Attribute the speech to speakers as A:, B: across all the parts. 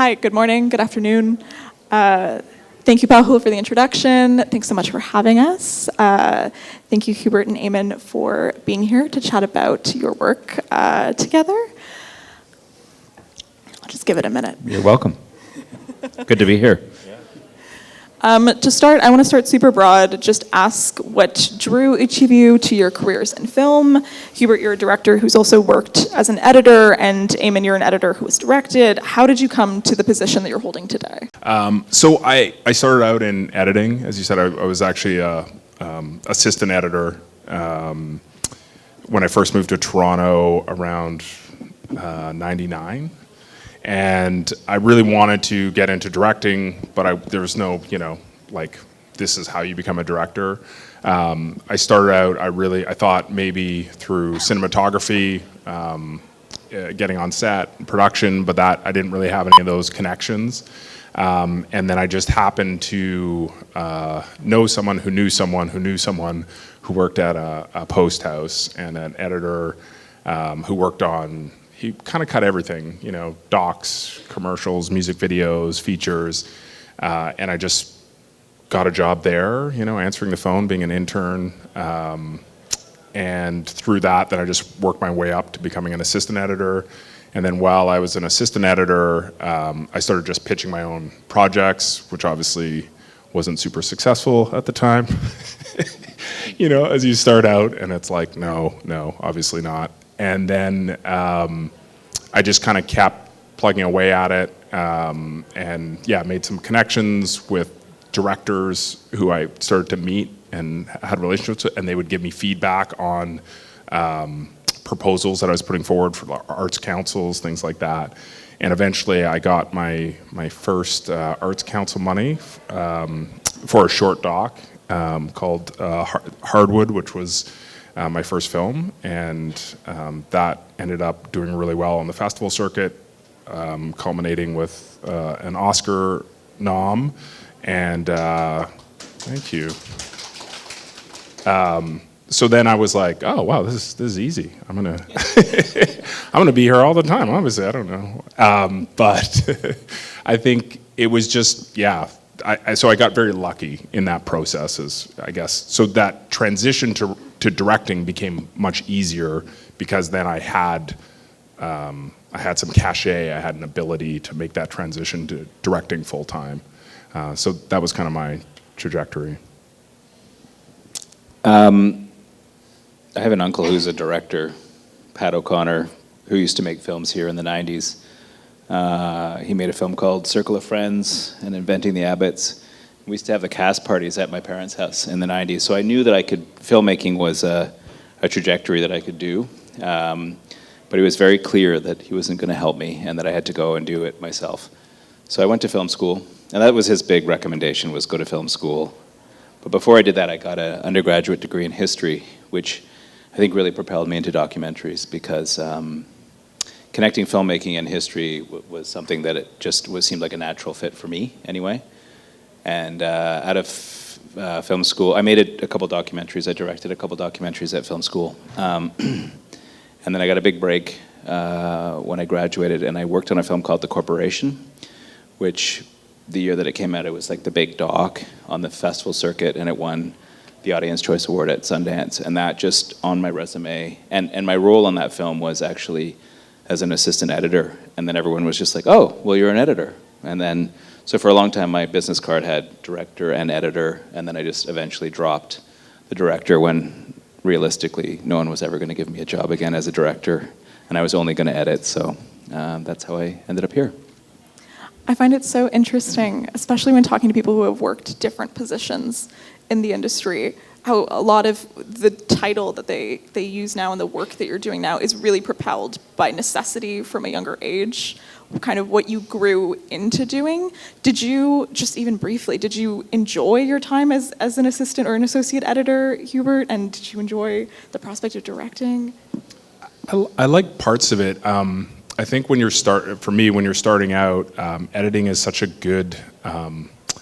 A: Hi, good morning, good afternoon. Thank you, Bahul, for the introduction. Thanks so much for having us. Thank you, Hubert and Eamonn, for being here to chat about your work together. I'll just give it a minute.
B: You're welcome. Good to be here.
A: To start, I want to start super broad, just ask what drew each of you to your careers in film. Hubert, you're a director who's also worked as an editor, and Eamonn, you're an editor who has directed. How did you come to the position that you're holding today?
C: So I started out in editing. As you said, I was actually an assistant editor when I first moved to Toronto around 99. And I really wanted to get into directing, but there was no, like, this is how you become a director. I started out, I thought maybe through cinematography, getting on set, production, but that I didn't really have any of those connections. And then I just happened to know someone who knew someone who knew someone who worked at a post house, and an editor who worked on, he kind of cut everything, docs, commercials, music videos, features, and I just got a job there, answering the phone, being an intern, and through that, then I just worked my way up to becoming an assistant editor. And then while I was an assistant editor, I started just pitching my own projects, which obviously wasn't super successful at the time. As you start out, and it's like, no, obviously not. And then I just kind of kept plugging away at it, and made some connections with directors who I started to meet and had relationships with, and they would give me feedback on proposals that I was putting forward for arts councils, things like that. And eventually I got my first arts council money for a short doc called Hardwood, which was my first film, and that ended up doing really well on the festival circuit, culminating with an Oscar nom, and thank you. So then I was like, oh wow, this is easy. I'm gonna be here all the time. Obviously, I don't know, but I think it was just so I got very lucky in that process, I guess. So that transition to directing became much easier because then I had some cachet, I had an ability to make that transition to directing full time. So that was kind of my trajectory.
B: I have an uncle who's a director, Pat O'Connor, who used to make films here in the 90s. He made a film called Circle of Friends and Inventing the Abbotts. We used to have the cast parties at my parents' house in the 90s, so I knew that filmmaking was a trajectory that I could do. But he was very clear that he wasn't going to help me and that I had to go and do it myself. So I went to film school, and that was his big recommendation, was go to film school. But before I did that, I got an undergraduate degree in history, which I think really propelled me into documentaries, because connecting filmmaking and history was something that it just seemed like a natural fit for me anyway. And out of film school, I made a couple documentaries. I directed a couple documentaries at film school. And then I got a big break when I graduated, and I worked on a film called The Corporation, which the year that it came out, it was like the big doc on the festival circuit, and it won the Audience Choice Award at Sundance. And that just on my resume, and my role on that film was actually as an assistant editor. And then everyone was just like, oh, well, you're an editor. And then, so for a long time, my business card had director and editor, and then I just eventually dropped the director when realistically no one was ever going to give me a job again as a director, and I was only going to edit. So that's how I ended up here.
A: I find it so interesting, especially when talking to people who have worked different positions in the industry, how a lot of the title that they use now and the work that you're doing now is really propelled by necessity from a younger age, kind of what you grew into doing. Did you, just even briefly, did you enjoy your time as an assistant or an associate editor, Hubert? And did you enjoy the prospect of directing?
C: I like parts of it. I think when you're starting out, editing is such a good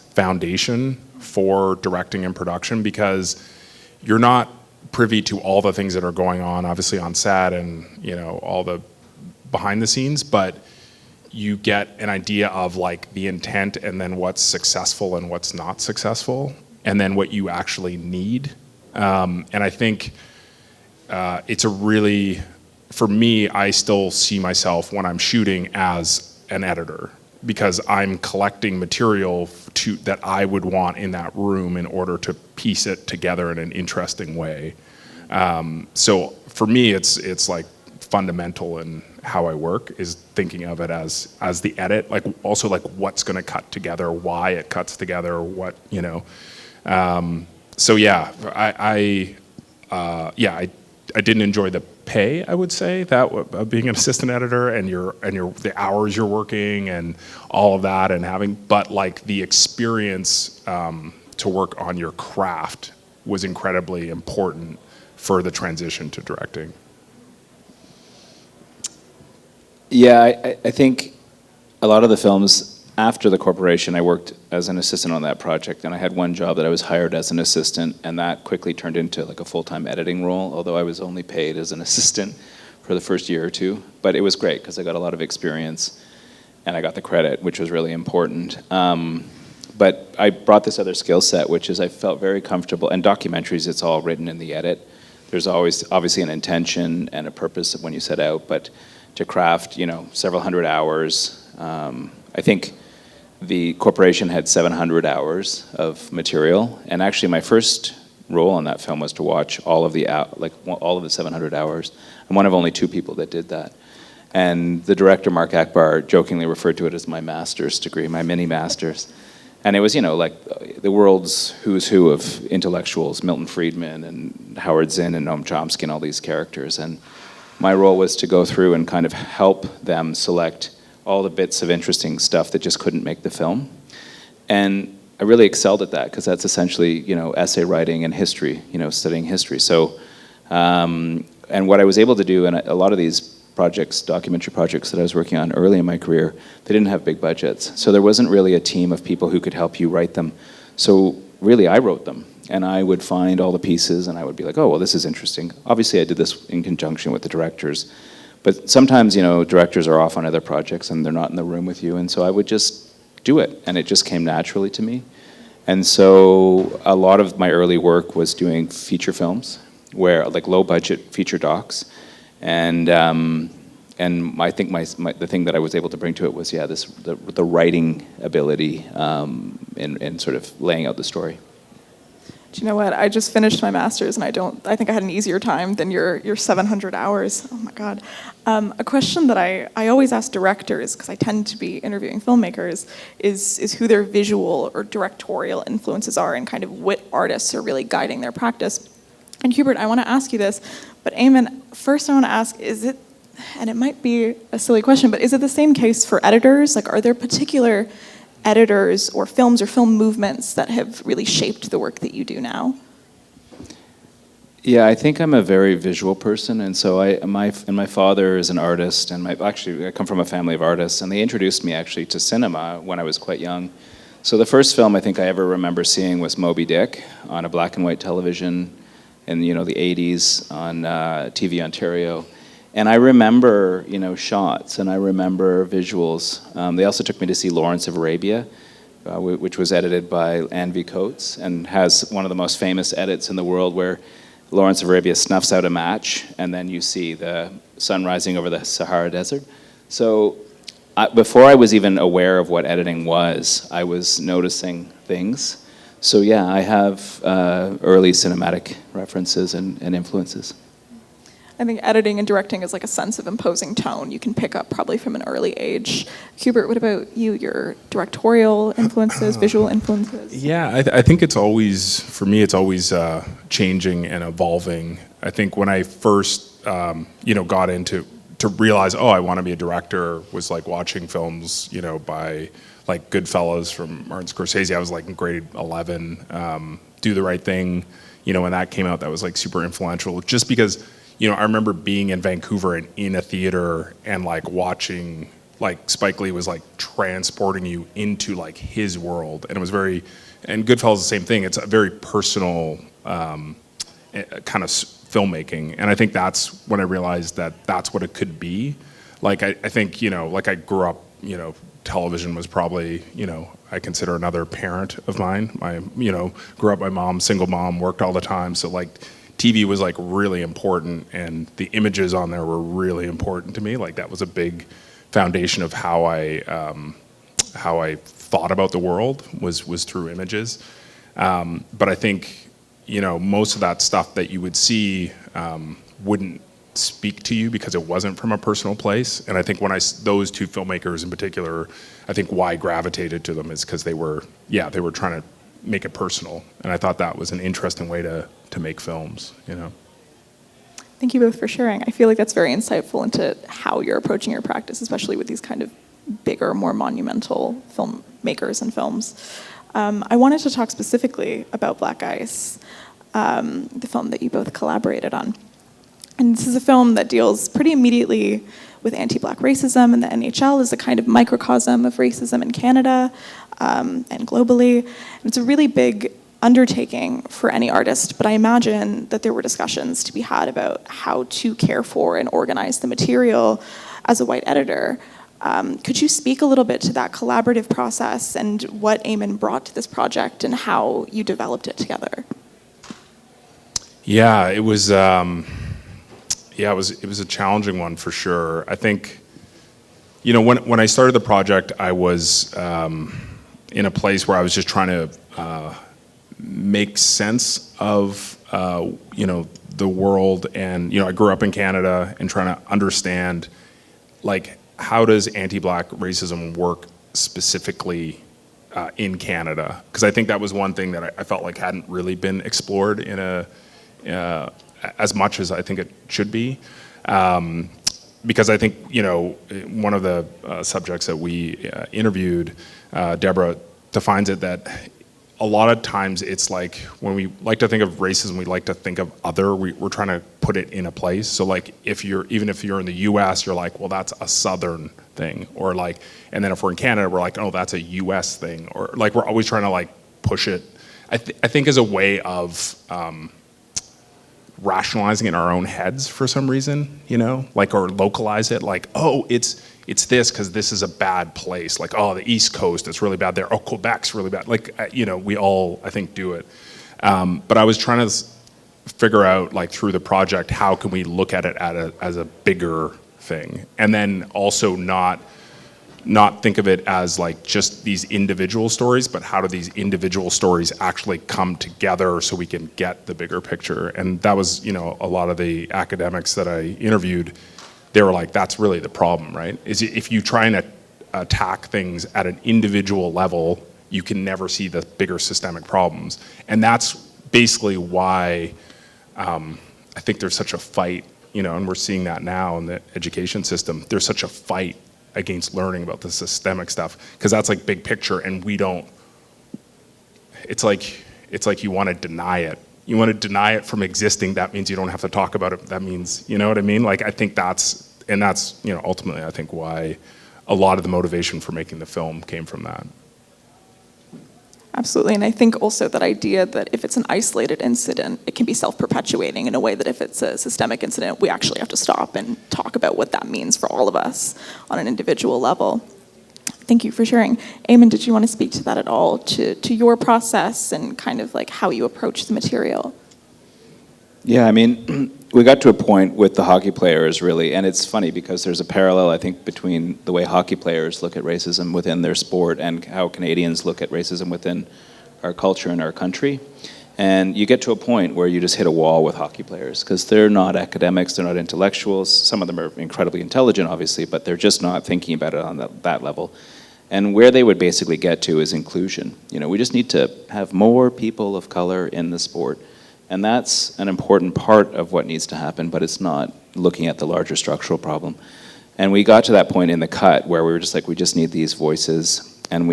C: foundation for directing and production, because you're not privy to all the things that are going on, obviously on set and all the behind the scenes, but you get an idea of like the intent and then what's successful and what's not successful, and then what you actually need. And I think it's a really, for me, I still see myself when I'm shooting as an editor, because I'm collecting material that I would want in that room in order to piece it together in an interesting way. So for me, it's like fundamental in how I work, is thinking of it as the edit, like also like what's going to cut together, why it cuts together, what, you know. So yeah, I didn't enjoy the pay, I would say, that of being an assistant editor and the hours you're working and all of that, and having, but like the experience to work on your craft was incredibly important for the transition to directing.
B: Yeah, I think a lot of the films after the corporation, I worked as an assistant on that project, and I had one job that I was hired as an assistant, and that quickly turned into like a full-time editing role, although I was only paid as an assistant for the first year or two. But it was great because I got a lot of experience, and I got the credit, which was really important. But I brought this other skill set, which is I felt very comfortable, and documentaries, it's all written in the edit. There's always obviously an intention and a purpose when you set out, but to craft, you know, several hundred hours. I think the corporation had 700 hours of material, and actually my first role on that film was to watch all of the 700 hours. I'm one of only 2 people that did that. And the director, Mark Akbar, jokingly referred to it as my master's degree, my mini master's. And it was, you know, like the world's who's who of intellectuals, Milton Friedman and Howard Zinn and Noam Chomsky and all these characters. And my role was to go through and kind of help them select all the bits of interesting stuff that just couldn't make the film. And I really excelled at that, because that's essentially, you know, essay writing and history, you know, studying history. So, and what I was able to do, and a lot of these projects, documentary projects that I was working on early in my career, they didn't have big budgets. So there wasn't really a team of people who could help you write them. So really, I wrote them. And I would find all the pieces, and I would be like, oh, well, this is interesting. Obviously, I did this in conjunction with the directors. But sometimes, you know, directors are off on other projects and they're not in the room with you. And so I would just do it, and it just came naturally to me. And so a lot of my early work was doing feature films, where like low budget feature docs. And I think the thing that I was able to bring to it was, yeah, the writing ability and sort of laying out the story.
A: Do you know what? I just finished my master's, and I think I had an easier time than your 700 hours. Oh my God. A question that I always ask directors, because I tend to be interviewing filmmakers, is who their visual or directorial influences are, and kind of what artists are really guiding their practice. And Hubert, I want to ask you this, but Eamonn, first I want to ask, is it, and it might be a silly question, but is it the same case for editors? Like, are there particular editors or films or film movements that have really shaped the work that you do now?
B: Yeah, I think I'm a very visual person, and so my father is an artist, and I come from a family of artists, and they introduced me actually to cinema when I was quite young. So the first film I think I ever remember seeing was Moby Dick on a black and white television in, you know, the 80s on TV Ontario. And I remember, you know, shots, and I remember visuals. They also took me to see Lawrence of Arabia, which was edited by Anne V. Coates, and has one of the most famous edits in the world, where Lawrence of Arabia snuffs out a match, and then you see the sun rising over the Sahara Desert. So before I was even aware of what editing was, I was noticing things. So yeah, I have early cinematic references and influences.
A: I think editing and directing is like a sense of imposing tone you can pick up probably from an early age. Hubert, what about you? Your directorial influences, visual influences?
C: Yeah, I think it's always, for me, it's always changing and evolving. I think when I first, got into, to realize, oh, I want to be a director, was like watching films, you know, by like Goodfellas from Martin Scorsese. I was like in grade 11, Do the Right Thing, you know, when that came out, that was like super influential, just because, you know, I remember being in Vancouver and in a theater and like watching, like Spike Lee was like transporting you into like his world, and it was very, and Goodfellas is the same thing. It's a very personal kind of filmmaking, and I think that's when I realized that that's what it could be. Like I think, you know, like I grew up television was probably, I consider another parent of mine. I, grew up, my mom, single mom, worked all the time. So like TV was like really important, and the images on there were really important to me. Like that was a big foundation of how I thought about the world was through images. But I think, most of that stuff that you would see wouldn't speak to you because it wasn't from a personal place. And I think those two filmmakers in particular, I think why I gravitated to them is because they were trying to make it personal. And I thought that was an interesting way to make films,
A: Thank you both for sharing. I feel like that's very insightful into how you're approaching your practice, especially with these kind of bigger, more monumental filmmakers and films. I wanted to talk specifically about Black Ice, the film that you both collaborated on. And this is a film that deals pretty immediately with anti-Black racism, and the NHL is a kind of microcosm of racism in Canada and globally. And it's a really big undertaking for any artist, but I imagine that there were discussions to be had about how to care for and organize the material as a white editor. Could you speak a little bit to that collaborative process and what Eamonn brought to this project and how you developed it together?
C: Yeah, it was a challenging one for sure. I think, when I started the project, I was in a place where I was just trying to make sense of, the world. And, I grew up in Canada and trying to understand, like, how does anti-Black racism work specifically in Canada? Because I think that was one thing that I felt like hadn't really been explored in as much as I think it should be. Because I think, one of the subjects that we interviewed, Deborah, defines it that a lot of times it's like when we like to think of racism, we like to think of other, we're trying to put it in a place. So like even if you're in the US, you're like, well, that's a Southern thing. Or like, and then if we're in Canada, we're like, oh, that's a US thing. Or like, we're always trying to like push it, I think as a way of rationalizing in our own heads for some reason, like, or localize it, like, oh, it's this because this is a bad place. Like, oh, the East Coast, it's really bad there. Oh, Quebec's really bad. Like, we all, I think, do it. But I was trying to figure out, like, through the project, how can we look at it as a bigger thing, and then also not think of it as like just these individual stories, but how do these individual stories actually come together so we can get the bigger picture? And that was, a lot of the academics that I interviewed, they were like, that's really the problem, right? Is if you try and attack things at an individual level, you can never see the bigger systemic problems. And that's basically why I think there's such a fight, and we're seeing that now in the education system. There's such a fight against learning about the systemic stuff, because that's like big picture, and we don't, it's like you want to deny it. You want to deny it from existing. That means you don't have to talk about it. That means, you know what I mean? Like, I think that's ultimately I think why a lot of the motivation for making the film came from that.
A: Absolutely, and I think also that idea that if it's an isolated incident, it can be self-perpetuating in a way that if it's a systemic incident, we actually have to stop and talk about what that means for all of us on an individual level. Thank you for sharing. Eamonn, did you want to speak to that at all, to your process and kind of like how you approach the material?
B: Yeah, I mean, we got to a point with the hockey players, really, and it's funny because there's a parallel, I think, between the way hockey players look at racism within their sport and how Canadians look at racism within our culture and our country. And you get to a point where you just hit a wall with hockey players because they're not academics, they're not intellectuals. Some of them are incredibly intelligent, obviously, but they're just not thinking about it on that level. And where they would basically get to is inclusion. We just need to have more people of color in the sport. And that's an important part of what needs to happen, but it's not looking at the larger structural problem. And we got to that point in the cut where we were just like, we just need these voices. And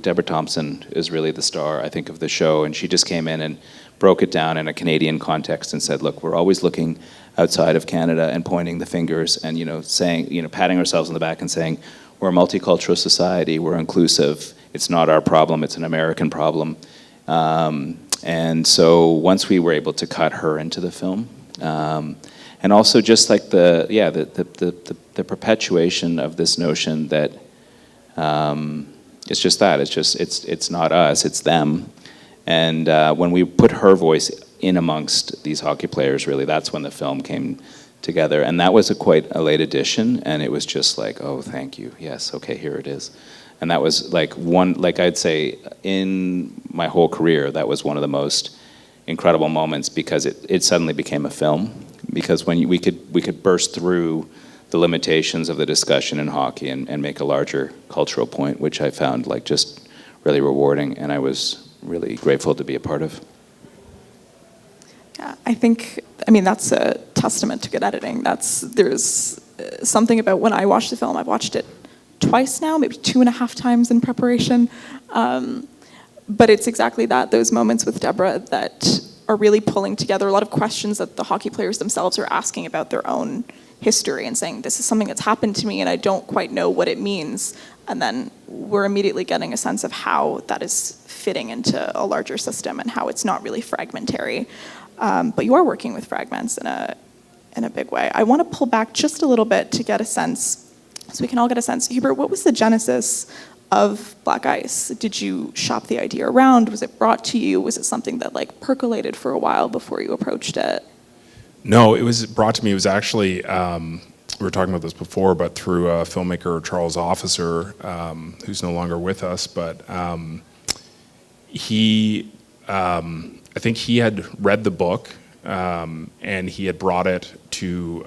B: Deborah Thompson is really the star, I think, of the show. And she just came in and broke it down in a Canadian context and said, look, we're always looking outside of Canada and pointing the fingers and, saying, patting ourselves on the back and saying, we're a multicultural society, we're inclusive. It's not our problem, it's an American problem. And so once we were able to cut her into the film, and also just like the perpetuation of this notion that It's just that. It's not us. It's them. And when we put her voice in amongst these hockey players, really, that's when the film came together. And that was quite a late addition. And it was just like, oh, thank you. Yes, okay, here it is. And that was like I'd say in my whole career, that was one of the most incredible moments, because it suddenly became a film. Because when we could burst through the limitations of the discussion in hockey and make a larger cultural point, which I found like just really rewarding, and I was really grateful to be a part of.
A: Yeah, I mean, that's a testament to good editing. There's something about when I watch the film, I've watched it twice now, maybe 2.5 times in preparation. But it's exactly that, those moments with Deborah that are really pulling together a lot of questions that the hockey players themselves are asking about their own history and saying, this is something that's happened to me and I don't quite know what it means. And then we're immediately getting a sense of how that is fitting into a larger system and how it's not really fragmentary. But you are working with fragments in a big way. I want to pull back just a little bit to get a sense, so we can all get a sense. Hubert, what was the genesis of Black Ice? Did you shop the idea around? Was it brought to you? Was it something that like percolated for a while before you approached it?
C: No, it was brought to me. It was actually, we were talking about this before, but through a filmmaker, Charles Officer, who's no longer with us, but I think he had read the book, and he had brought it to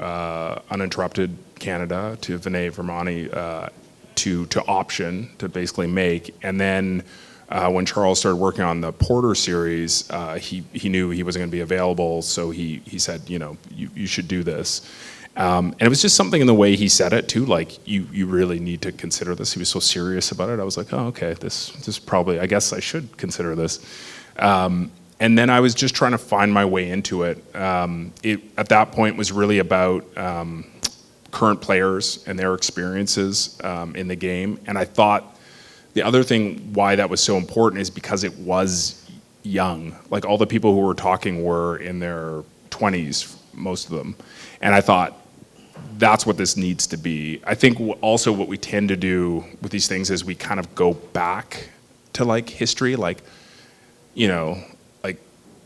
C: Uninterrupted Canada, to Vinay Vermani, to option, to basically make. And then when Charles started working on the Porter series, he knew he wasn't going to be available, so he said, you should do this. And it was just something in the way he said it too, like you really need to consider this. He was so serious about it. I was like, oh, okay, this probably, I guess I should consider this. And then I was just trying to find my way into it. It at that point was really about current players and their experiences in the game. And I thought the other thing why that was so important is because it was young. Like all the people who were talking were in their 20s, most of them. And I thought, that's what this needs to be. I think also what we tend to do with these things is we kind of go back to like history, like, like,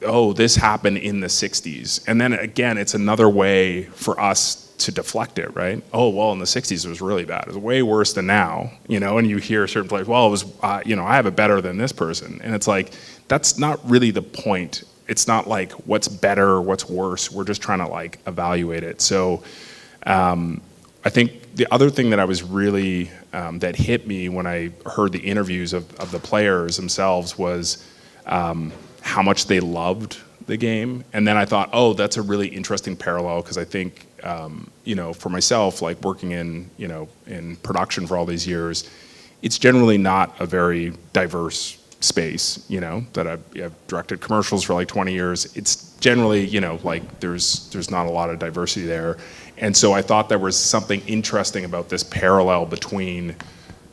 C: oh, this happened in the 60s. And then again, it's another way for us to deflect it, right? Oh, well, in the 60s it was really bad. It was way worse than now, and you hear certain players, well, it was, I have it better than this person. And it's like, that's not really the point. It's not like what's better, what's worse. We're just trying to like evaluate it. So I think the other thing that I was really, that hit me when I heard the interviews of the players themselves was how much they loved the game. And then I thought, oh, that's a really interesting parallel, because I think, for myself, like working in production for all these years, it's generally not a very diverse space, that I've directed commercials for like 20 years. It's generally, like there's not a lot of diversity there. And so I thought there was something interesting about this parallel between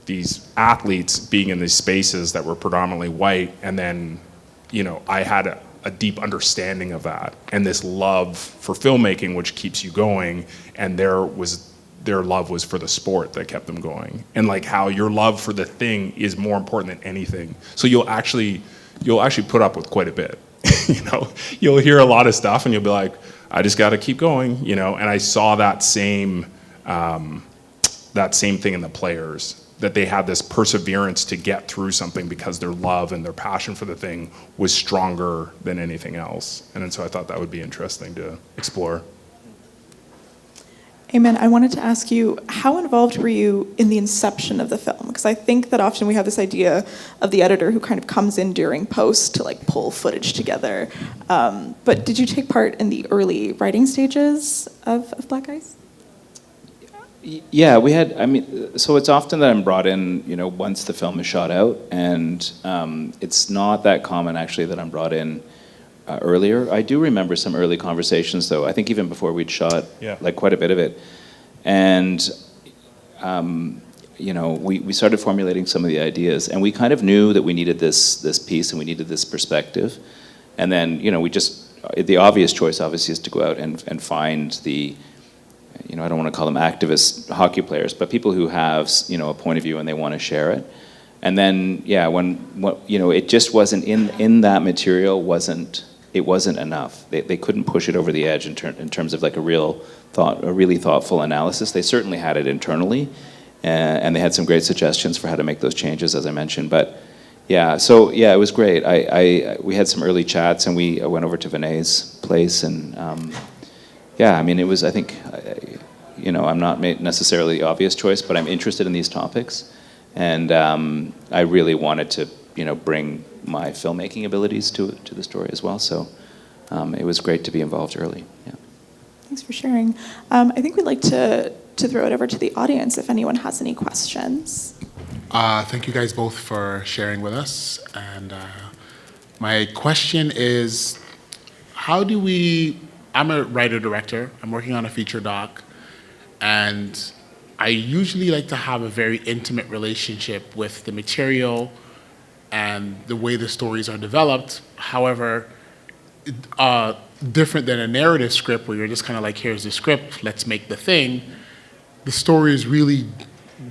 C: these athletes being in these spaces that were predominantly white, and then, I had a deep understanding of that and this love for filmmaking, which keeps you going, and their love was for the sport that kept them going, and like how your love for the thing is more important than anything. So you'll actually put up with quite a bit. You'll hear a lot of stuff and you'll be like, I just got to keep going, and I saw that same thing in the players, that they had this perseverance to get through something because their love and their passion for the thing was stronger than anything else. And so I thought that would be interesting to explore.
A: Eamonn, I wanted to ask you, how involved were you in the inception of the film? Because I think that often we have this idea of the editor who kind of comes in during post to like pull footage together. But did you take part in the early writing stages of Black Ice?
B: Yeah, we had, so it's often that I'm brought in, once the film is shot out, and it's not that common actually that I'm brought in earlier. I do remember some early conversations though, I think even before we'd shot, like quite a bit of it. And, we started formulating some of the ideas, and we kind of knew that we needed this piece and we needed this perspective. And then, the obvious choice obviously is to go out and find the I don't want to call them activist hockey players, but people who have, a point of view and they want to share it. And then, it just wasn't in that material. It wasn't enough. They couldn't push it over the edge in terms of like a really thoughtful analysis. They certainly had it internally, and they had some great suggestions for how to make those changes, as I mentioned. But it was great. We had some early chats, and I went over to Vinay's place, and it was, I think, I'm not necessarily the obvious choice, but I'm interested in these topics, and I really wanted to, bring my filmmaking abilities to the story as well. So it was great to be involved early. Yeah.
A: Thanks for sharing. I think we'd like to throw it over to the audience if anyone has any questions.
D: Thank you guys both for sharing with us. And my question is, I'm a writer-director. I'm working on a feature doc. And I usually like to have a very intimate relationship with the material and the way the stories are developed. However, different than a narrative script where you're just kind of like, here's the script, let's make the thing. The story is really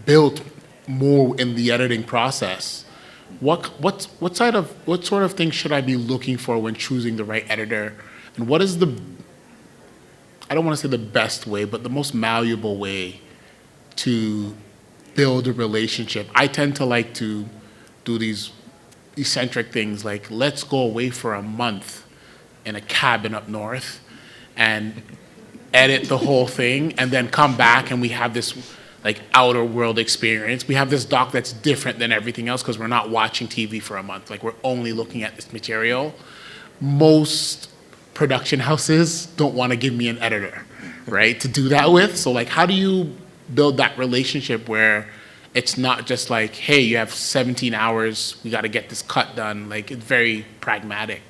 D: built more in the editing process. What sort of things should I be looking for when choosing the right editor? And what is I don't want to say the best way, but the most malleable way to build a relationship? I tend to like to do these eccentric things like, let's go away for a month in a cabin up north and edit the whole thing, and then come back and we have this like outer world experience. We have this doc that's different than everything else because we're not watching TV for a month. Like, we're only looking at this material. Most production houses don't want to give me an editor, right, to do that with. So like, how do you build that relationship where it's not just like, hey, you have 17 hours, we got to get this cut done. Like, it's very pragmatic.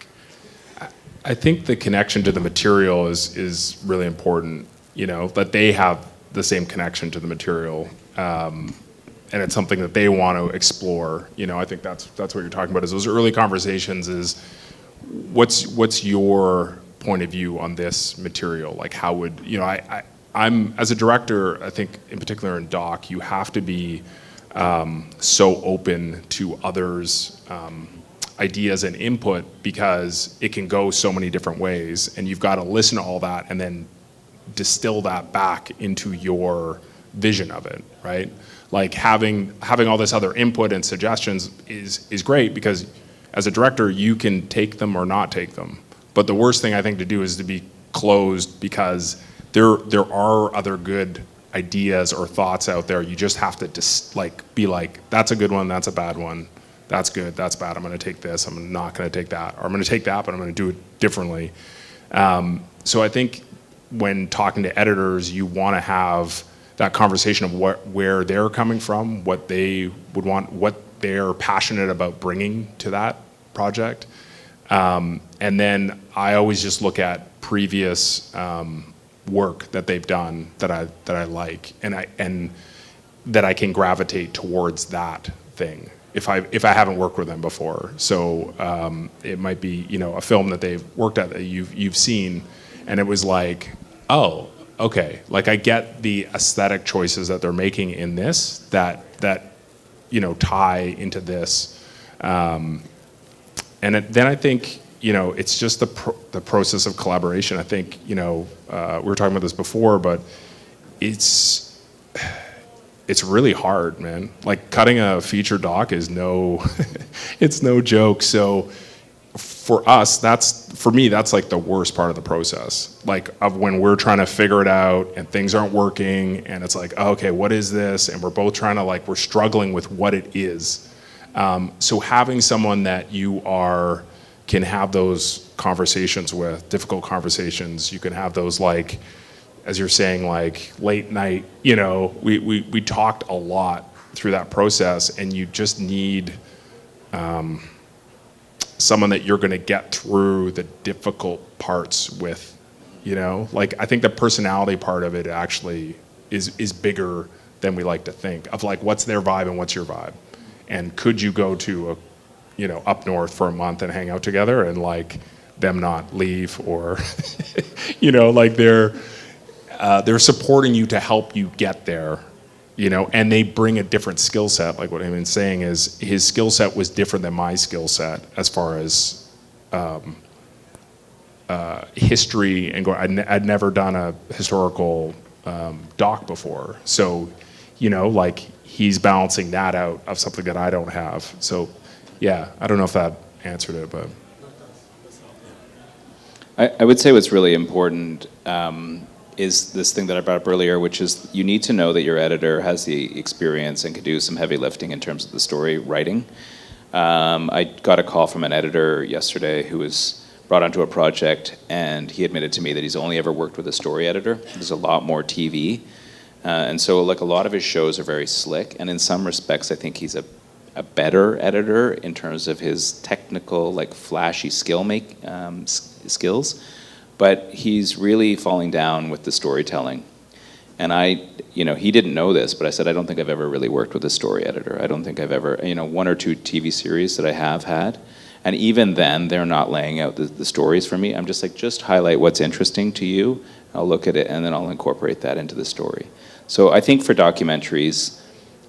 C: I think the connection to the material is really important, that they have the same connection to the material, and it's something that they want to explore. I think that's what you're talking about, is those early conversations is, what's your point of view on this material? Like, how would, I'm, as a director, I think in particular in doc, you have to be so open to others' ideas and input, because it can go so many different ways, and you've got to listen to all that and then distill that back into your vision of it, right? Like, having all this other input and suggestions is great, because as a director, you can take them or not take them. But the worst thing I think to do is to be closed, because there are other good ideas or thoughts out there. You just have to be like, that's a good one, that's a bad one, that's good, that's bad, I'm going to take this, I'm not going to take that, or I'm going to take that, but I'm going to do it differently. So I think when talking to editors, you want to have that conversation of where they're coming from, what they would want, what they're passionate about bringing to that project. And then I always just look at previous work that they've done that I like, and that I can gravitate towards that thing if I haven't worked with them before. So it might be a film that they've worked at that you've seen, and it was like, oh, okay, like I get the aesthetic choices that they're making in this that tie into this, and then I think it's just the process of collaboration. I think we were talking about this before, but it's really hard, man. Like, cutting a feature doc is it's no joke. So for us, for me, that's like the worst part of the process. Like, of when we're trying to figure it out and things aren't working, and it's like, oh, okay, what is this? And we're both trying to, we're struggling with what it is. So having someone that you can have those conversations with, difficult conversations, you can have those, as you're saying, late night, we talked a lot through that process, and you just need someone that you're going to get through the difficult parts with, I think the personality part of it actually is bigger than we like to think, of what's their vibe and what's your vibe, and could you go to up north for a month and hang out together, and them not leave, or they're they're supporting you to help you get there, you know, and they bring a different skill set. Like what Eamonn's saying is his skill set was different than my skill set as far as history and I'd never done a historical doc before. So, you know, like he's balancing that out of something that I don't have. So, yeah, I don't know if that answered it, but.
B: I would say what's really important is this thing that I brought up earlier, which is you need to know that your editor has the experience and can do some heavy lifting in terms of the story writing. I got a call from an editor yesterday who was brought onto a project, and he admitted to me that he's only ever worked with a story editor. There's a lot more TV. And so like a lot of his shows are very slick, and in some respects I think he's a better editor in terms of his technical, like flashy skills, but he's really falling down with the storytelling. And he didn't know this, but I said, I don't think I've ever really worked with a story editor. I don't think I've ever, one or two TV series that I have had. And even then, they're not laying out the stories for me. I'm just like, just highlight what's interesting to you. I'll look at it, and then I'll incorporate that into the story. So I think for documentaries,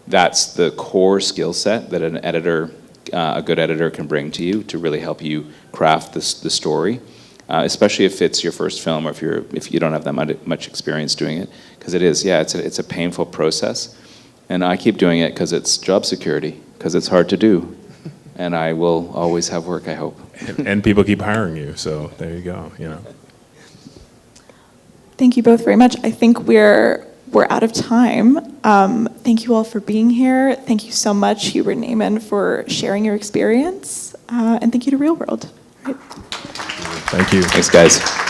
B: that's the core skill set that an editor, a good editor can bring to you to really help you craft the story, especially if it's your first film or if you don't have that much experience doing it. Because it's a painful process. And I keep doing it because it's job security, because it's hard to do. And I will always have work, I hope.
C: And people keep hiring you, so there you go, you know.
A: Thank you both very much. I think we're out of time. Thank you all for being here. Thank you so much, Hubert and Eamonn, for sharing your experience. And thank you to Reelworld. Right.
C: Thank you.
B: Thanks, guys.